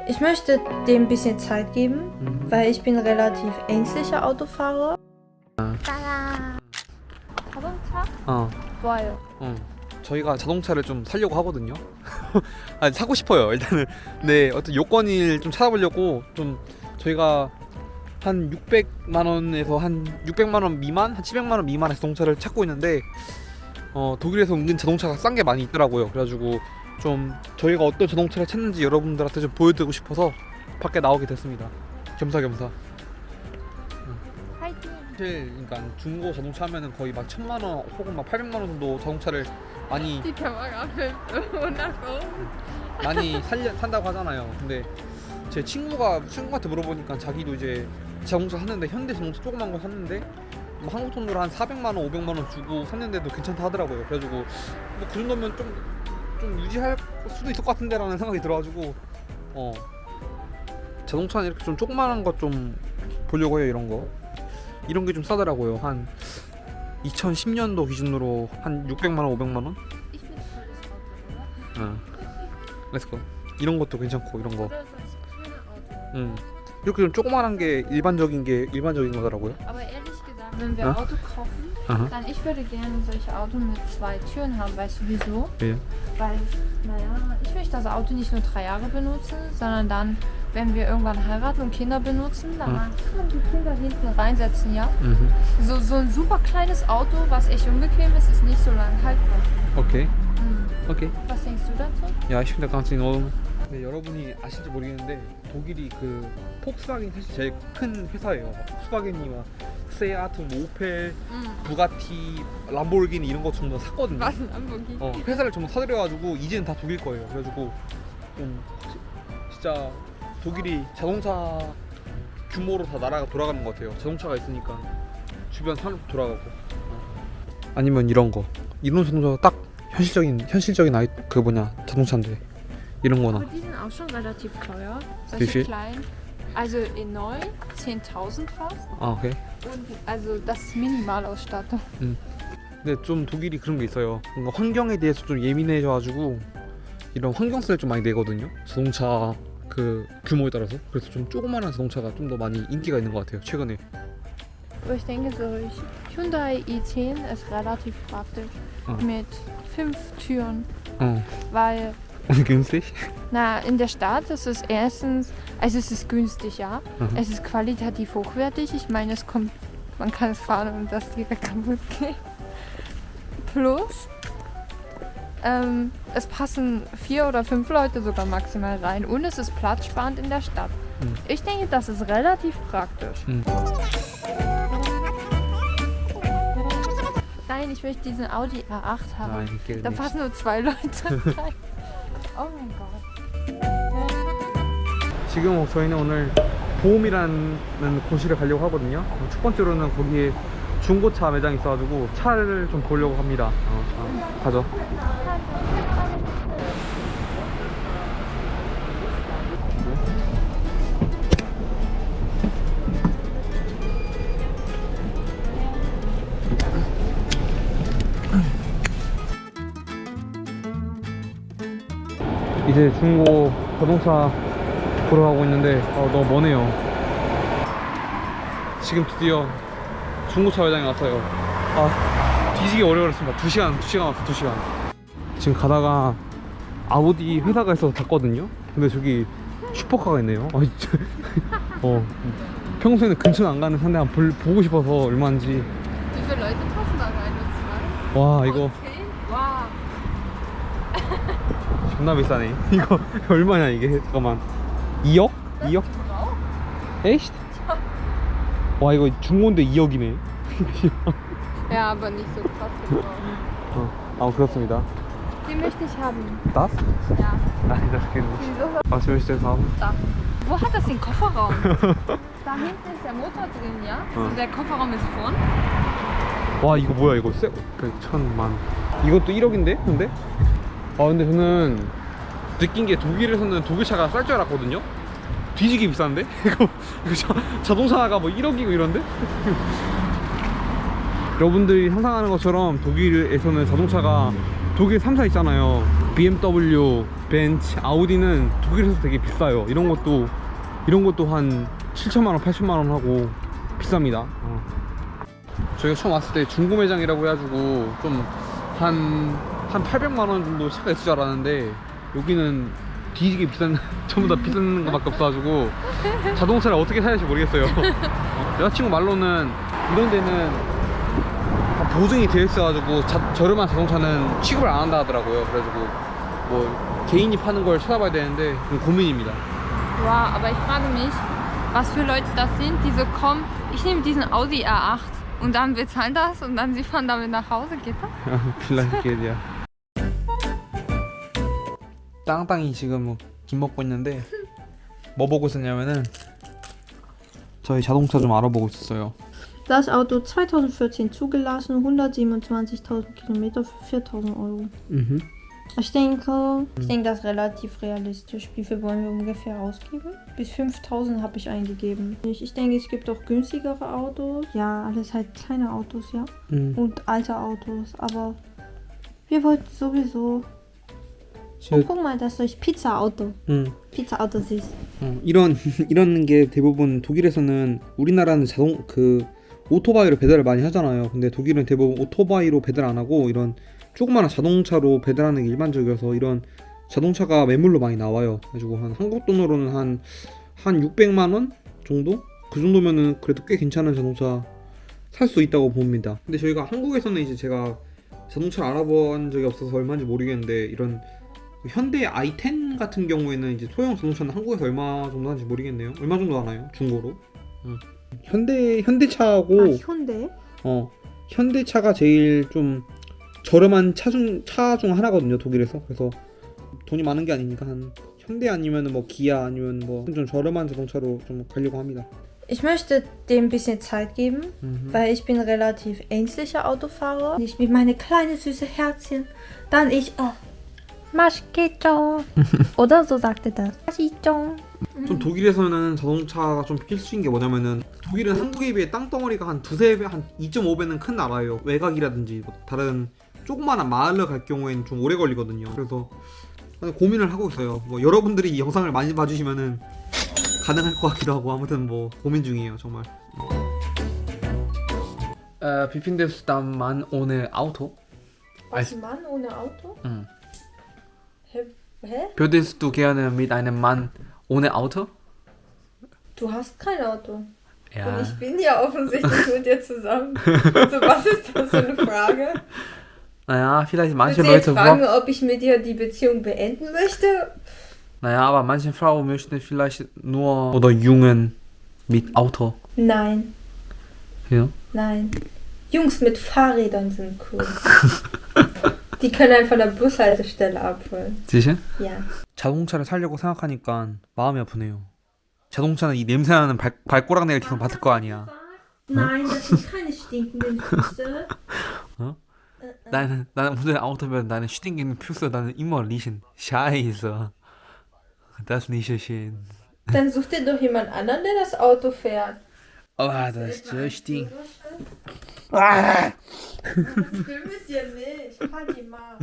Ich möchte dem ein bisschen Zeit geben, weil ich bin relativ ängstlicher Autofahrer. 자동차? 어, 좋아요. 저희가 자동차를 좀 사려고 하거든요. 아니 사고 싶어요 일단은. 네, 어떤 요건을 좀 찾아보려고 좀 저희가 한 600만 원에서 한 600만 원 미만, 한 700만 원 미만의 자동차를 찾고 있는데 독일에서 은근 자동차가 싼 게 많이 있더라고요. 그래가지고 좀 저희가 어떤 자동차를 찾는지 여러분들한테 좀 보여드리고 싶어서 밖에 나오게 됐습니다. 겸사겸사. 파이팅! 사실 그러니까 중고 자동차 하면은 거의 막 1000만 원 혹은 막 800만 원 정도 자동차를 많이 Die Kamera filmt Monaco. 많이 산다고 하잖아요. 근데 제 친구한테 물어보니까 자기도 이제 자동차 샀는데 현대 자동차 조그만 거 샀는데 뭐 한국 돈으로 한 400만 원, 500만 원 주고 샀는데도 괜찮다 하더라고요. 그래가지고 뭐 그 정도면 좀 유지할 수도 있을 것 같은데라는 생각이 들어가지고 자동차는 이렇게 좀 조그만한 거 좀 보려고 해요. 이런 게 좀 싸더라고요. 한 2010년도 기준으로 한 600만 원, 500만 원? Ich finde tolles Auto, oder? 렛츠고. 이런 것도 괜찮고 이런 거. Oder solche schöne Autos. 이렇게 좀 조그만한 게 일반적인 거더라고요. Aber ehrlich gesagt, wenn wir Ja? Auto kaufen, Aha. dann ich würde gerne solche Autos mit 2 Türen haben, weißt du wieso? Ja. Weil, naja, ich möchte das Auto nicht nur 3 Jahre benutzen, sondern dann, wenn wir irgendwann heiraten und Kinder benutzen, dann kann man die Kinder hinten reinsetzen, ja? So ein super kleines Auto, was echt unbequem ist, ist nicht so lang haltbar. 오케이. Mhm. 오케이. Was denkst du dazu? 야, ich finde ganz in Ordnung. 네, 여러분이 아실지 모르겠는데 독일이 그 폭스바겐이 사실 제일 큰 회사예요. 막 폭스바겐이 막 세아트, 뭐 오펠, 부가티, 람보르기니 이런 거 전부 다 샀거든요. Was ein Lamborghini? 회사를 전부 사들여가지고 이제는 다 독일 거예요. 그래가지고 좀 진짜 독일이 자동차 규모로 다 나라가 돌아가는 것 같아요. 자동차가 있으니까 주변 산업 돌아가고. 아니면 이런 자동차가 딱 현실적인 자동차인데 이런 거나. Aber die sind auch schon relativ teuer. Wie Solche viel? kleinen. Also in neu 10.000 fast. 아, 오케이. Und also das ist Minimalausstattung. 근데 좀 독일이 그런 게 있어요. 뭔가 환경에 대해서 좀 예민해져가지고 이런 환경세를 좀 많이 내거든요. 자동차 그 규모에 따라서. 그래서 좀 조그마한 자동차가 좀 더 많이 인기가 있는 것 같아요. 최근에. Aber ich denke, so Hyundai i10 ist relativ praktisch. Mit 5 Türen. Weil, günstig. na, in der Stadt ist es erstens, also es ist günstig, ja. Es ist qualitativ hochwertig. Ich meine, man kann es fahren und das direkt kaputt geht. Plus, es passen 4 oder 5 Leute sogar maximal rein und es ist platzsparend in der Stadt. Ich denke, das ist relativ praktisch. Nein, ich möchte diesen Audi A8 haben. Nein, geht Da nicht. passen nur 2 Leute rein. Oh mein Gott. 지금 저희는 오늘 보험이라는 곳을 가려고 하거든요. 첫 번째로는 거기에 중고차 매장이 있어가지고 차를 좀 보려고 합니다. 가죠. 이제 중고 자동차 보러 가고 있는데 너무 머네요. 지금 드디어 중고차 매장에 왔어요. 뒤지기 어려웠습니다. 2시간 왔어요. 2시간. 지금 가다가 아우디 회사가 있어서 갔거든요. 근데 저기 슈퍼카가 있네요. 진짜. 평소에는 근처는 안 가는 산데 한번 보고 싶어서 얼마인지. Wie viele Leute passen da rein? Nur 2? 와, 이거 10? Wow. 존나 비싸네. 이거 얼마냐 이게? 잠깐만. 2억? 2억? echt? 와, 이거 중고인데 2억이네. Ja, aber nicht so krass genau. 그렇습니다. Den möchte ich haben. Das? Ja. Nein, das geht nicht. Wieso? Was möchtest du haben? Da. Wo hat das den Kofferraum? Da hinten ist der Motor drin, ja? Und der Kofferraum ist vorn. 와, 이거 뭐야 이거 천만. 이것도 1억인데? 근데? 근데 저는 느낀 게 독일에서는 독일차가 쌀 줄 알았거든요? 뒤지게 비싼데? 이거 자동차가 뭐 1억이고 이런데? 여러분들이 상상하는 것처럼 독일에서는 자동차가 독일 3사 있잖아요. BMW, 벤츠, 아우디는 독일에서 되게 비싸요. 이런 것도 한 7천만 원, 8천만 원 하고 비쌉니다. 저희가 처음 왔을 때 중고 매장이라고 해가지고 좀 한 800만 원 정도 차가 있을 줄 알았는데 여기는 뒤지게 비싼 전부 다 비싼 것밖에 없어가지고 자동차를 어떻게 사야 할지 모르겠어요. 여자친구 말로는 이런 데는 다 보증이 되어 있어가지고 저렴한 자동차는 취급을 안 한다 하더라고요. 그래가지고 뭐 개인이 파는 걸 찾아봐야 되는데 고민입니다. Wow, aber ich frage mich, was für Leute das sind, die so kommen, ich nehme diesen Audi R8 und dann bezahlen das und dann sie fahren damit nach Hause, geht das? 빌라이게 돼요. 땅땅이 지금 김 먹고 있는데 뭐 보고 있었냐면은 저희 자동차 좀 알아보고 있었어요. Das Auto 2014 zugelassen, 127.000 Kilometer für 4.000 Euro. Ich denke, das ist relativ realistisch. Wie viel wollen wir ungefähr ausgeben? Bis 5.000 habe ich eingegeben. Ich denke, es gibt auch günstigere Autos. Ja, alles halt kleine Autos, ja. Und alte Autos. Aber wir wollten sowieso... Oh, guck mal, das ist Pizza-Auto. Pizza-Auto siehst. 이런 게 대부분 독일에서는 우리나라는 오토바이로 배달을 많이 하잖아요. 근데 독일은 대부분 오토바이로 배달 안 하고 이런 조그마한 자동차로 배달하는 게 일반적이어서 이런 자동차가 매물로 많이 나와요. 그래가지고 한 한국 돈으로는 한 600만 원 정도? 그 정도면은 그래도 꽤 괜찮은 자동차 살 수 있다고 봅니다. 근데 저희가 한국에서는 이제 제가 자동차를 알아본 적이 없어서 얼마인지 모르겠는데 이런 현대 i10 같은 경우에는 이제 소형 자동차는 한국에서 얼마 정도 하는지 모르겠네요. 얼마 정도 하나요? 중고로? 현대차하고 현대? 현대차가 제일 좀 저렴한 차 중 하나거든요, 독일에서. 그래서 돈이 많은 게 아니니까 한 현대 아니면 뭐 기아 아니면 뭐 좀 저렴한 자동차로 좀 가려고 합니다. Ich möchte dem ein bisschen Zeit geben, weil ich bin relativ ängstlicher Autofahrer. Ich mit meine kleine süße Herzchen, dann 맛있겠죠. Oder so sagte das. 맛있죠. 좀 독일에서는 자동차가 좀 필수인 게 뭐냐면은 독일은 한국에 비해 땅덩어리가 한 2~3배, 한 2.5배는 큰 나라예요. 외곽이라든지 뭐 다른 조그마한 마을을 갈 경우에는 좀 오래 걸리거든요. 그래서 고민을 하고 있어요. 뭐 여러분들이 이 영상을 많이 봐주시면은 가능할 것 같기도 하고 아무튼 뭐 고민 중이에요 정말. Wie findest du Mann ohne Auto? Was Mann ohne Auto? Hä? Würdest du gerne mit einem Mann ohne Auto? Du hast kein Auto. Ja. Und ich bin ja offensichtlich mit dir zusammen. Also was ist das für eine Frage? Naja, vielleicht manche Willst du jetzt Leute fragen, ob ich mit dir die Beziehung beenden möchte? Naja, aber manche Frauen möchten vielleicht nur oder Jungen mit Auto. Nein. Ja? Nein. Jungs mit Fahrrädern sind cool. Die können einfach an der Bushaltestelle abholen. sicher? Ja. 자동차를 사려고 생각하니까 마음이 아프네요. 자동차는 이 냄새나는 발꼬락내를 계속 맡을 거 아니야. Nein, das sind keine stinkenden Füße. 나는 ohne Auto면 나는 stinkenden Füße 나는 immer riechen. Scheiße. Das ist nicht so schön. Dann such dir doch jemand anderen, der das Auto fährt. Oh, das ist so stinkt. Ich will mit dir nicht. Halt die mal.